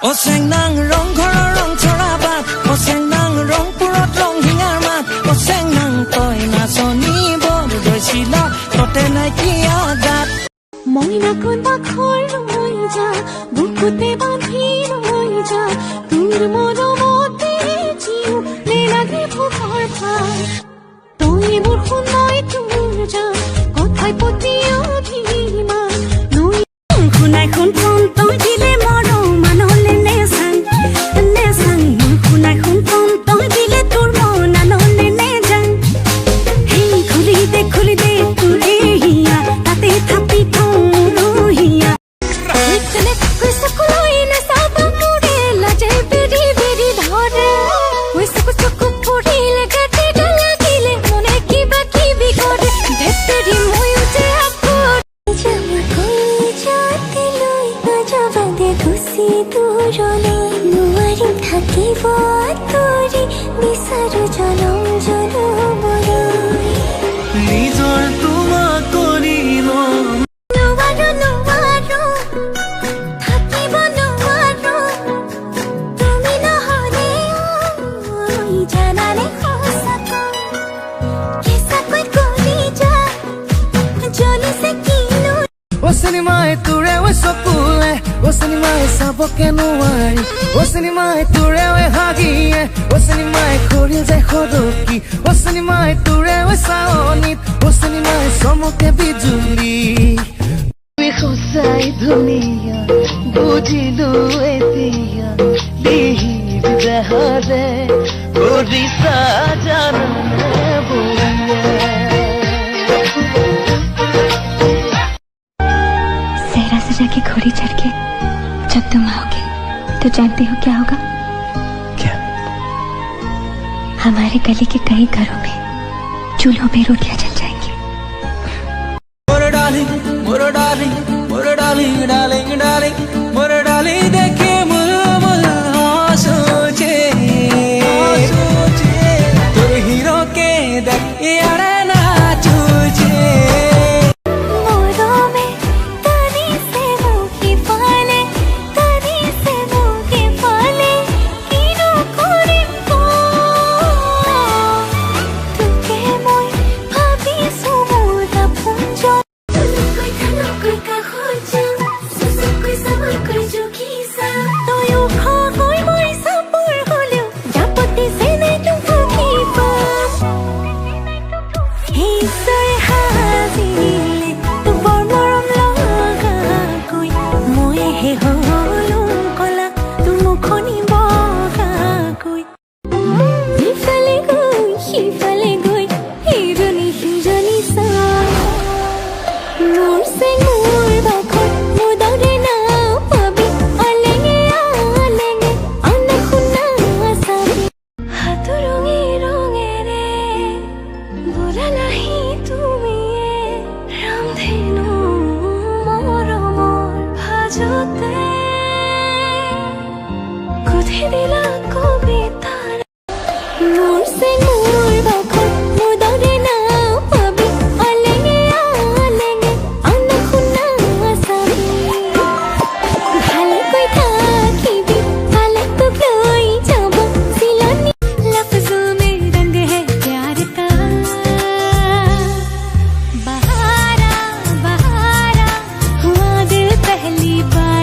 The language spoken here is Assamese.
O sang nang rong khora rong chora bat O sang nang rong purot rong hingar mat O sang nang toy na soni bor doi sila tote na kia gat ময়না কোন বাখর রই যা বুকুতে বাঁধি রই যা তোর মরমতে জিউ লে লাগে ভোকর ভাই তুই মোর শুনাই তোর যা কথায় পতি অভিমান নই শুনাই শুন ফোন তুই দিলে মর মানলে নেসাং মোর শুনাই শুন ফোন তুই দিলে তোর মন আনলে নে যাং হে খুলি দে তোরে হিয়া তাতে থাপি নিজৰ তোমাক কৰিব চিনেমাই তোৰে চকুলে চিনেমাই চাব কেনুৱাৰি চিনেমাই তোৰে হাগিয়ে চিনেমাই খৰিল যায় সৰকি চিনেমাই তোৰে চাৱনিত চিনেমাই চমকে বিজুলি সঁচাই ধুনীয়া বুজিলো এতিয়া লিহিব দেহৰে কৰিছা জাননে বুঢ়িয়া जाके घोड़ी चढ़ के जब तुम आओगे तो जानते हो क्या होगा? क्या? हमारे गली के कई घरों में चूल्हों में रोटियां जल जाएंगी। मोर डार्लिंग डार्लिंग डार्लिंग मोर डार्लिंग देखे मुल मुल सोचे तोर हीरो के देख यारे ना चूचे पहली बार